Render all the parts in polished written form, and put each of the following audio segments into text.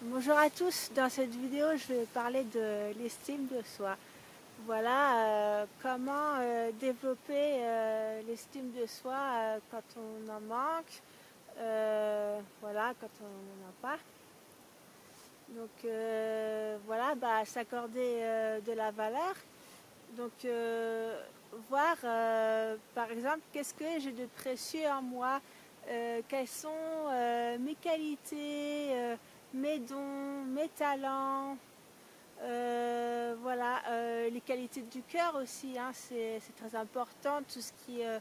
Bonjour à tous, dans cette vidéo je vais parler de l'estime de soi. Voilà comment développer l'estime de soi quand on en manque, voilà, quand on n'en a pas. Donc voilà, s'accorder de la valeur. Donc voir par exemple qu'est-ce que j'ai de précieux en moi, quelles sont mes qualités, mes dons, mes talents, voilà, les qualités du cœur aussi, hein, c'est très important, tout ce qui est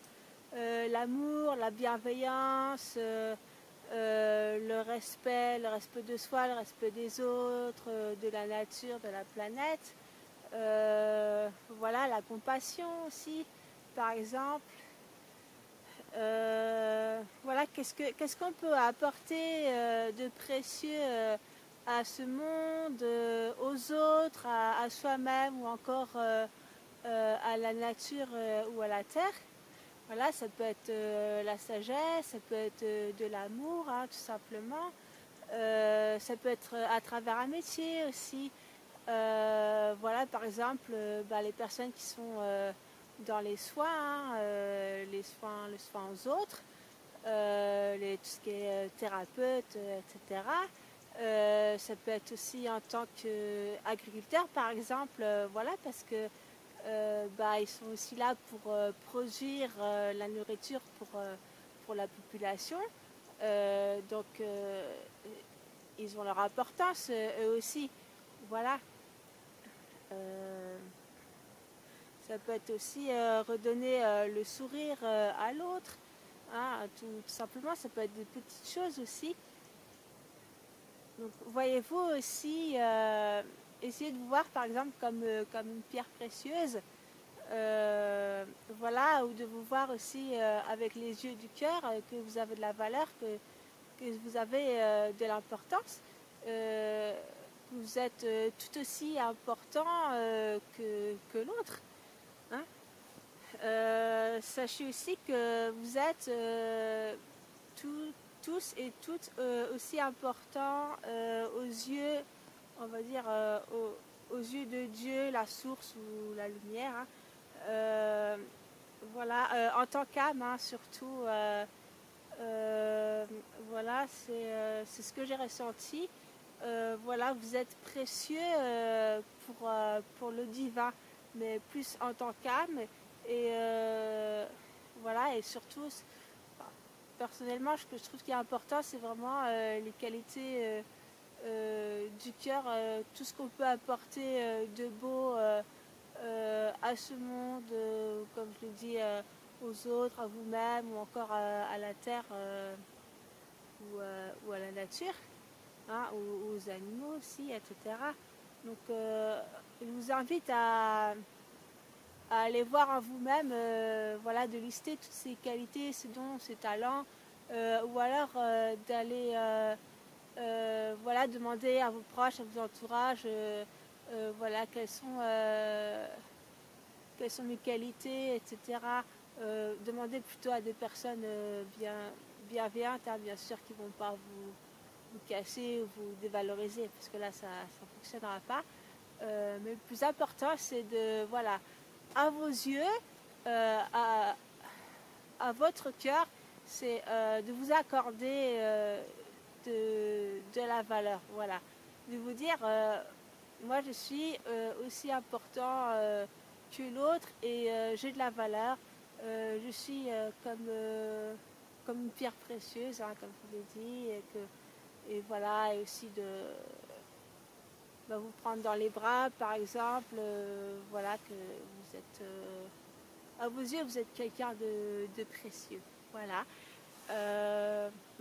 l'amour, la bienveillance, le respect de soi, le respect des autres, de la nature, de la planète. Voilà, la compassion aussi, par exemple. Voilà, qu'est-ce qu'on peut apporter de précieux à ce monde, aux autres, à soi-même ou encore à la nature ou à la terre. Voilà, ça peut être la sagesse, ça peut être de l'amour, hein, tout simplement. Ça peut être à travers un métier aussi. Voilà, par exemple, les personnes qui sont dans les soins, hein, les soins aux autres, tout ce qui est thérapeute, etc. Ça peut être aussi en tant qu'agriculteur, par exemple, voilà, parce que ils sont aussi là pour produire la nourriture pour la population. Donc, ils ont leur importance, eux aussi. Voilà. Euh, Ça peut être aussi redonner le sourire à l'autre, hein, tout simplement, ça peut être des petites choses aussi. Donc voyez-vous aussi, essayez de vous voir par exemple comme une pierre précieuse, voilà, ou de vous voir aussi avec les yeux du cœur, que vous avez de la valeur, que vous avez de l'importance, que vous êtes tout aussi important que l'autre. Hein. Sachez aussi que vous êtes tous et toutes aussi importants aux yeux, on va dire, aux yeux de Dieu, la source ou la lumière. Hein. Voilà, en tant qu'âme, hein, surtout. Voilà, c'est ce que j'ai ressenti. Voilà, vous êtes précieux pour le divin, mais plus en tant qu'âme. Et voilà, et surtout, personnellement, ce que je trouve qui est important, c'est vraiment les qualités du cœur, tout ce qu'on peut apporter de beau à ce monde, comme je l'ai dit, aux autres, à vous-même, ou encore à la terre ou à la nature, hein, aux animaux aussi, etc. Donc, je vous invite à aller voir en vous-même, voilà, de lister toutes ces qualités, ces dons, ces talents, ou alors d'aller voilà, demander à vos proches, à vos entourages, voilà, quelles sont mes qualités, etc. Demandez plutôt à des personnes bienveillantes, hein, bien sûr, qui ne vont pas vous casser ou vous dévaloriser, parce que là, ça ne fonctionnera pas. Mais le plus important, c'est de, voilà, à vos yeux, euh, à, à votre cœur, c'est de vous accorder de la valeur. Voilà. De vous dire, moi je suis aussi important que l'autre et j'ai de la valeur. Je suis comme une pierre précieuse, hein, comme je vous l'ai dit, et voilà, et aussi de vous prendre dans les bras, par exemple, voilà, que vous êtes, à vos yeux, vous êtes quelqu'un de précieux. Voilà.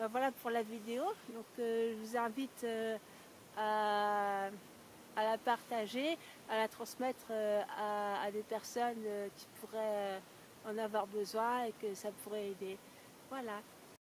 Voilà pour la vidéo. Donc, je vous invite à la partager, à la transmettre à des personnes qui pourraient en avoir besoin et que ça pourrait aider. Voilà.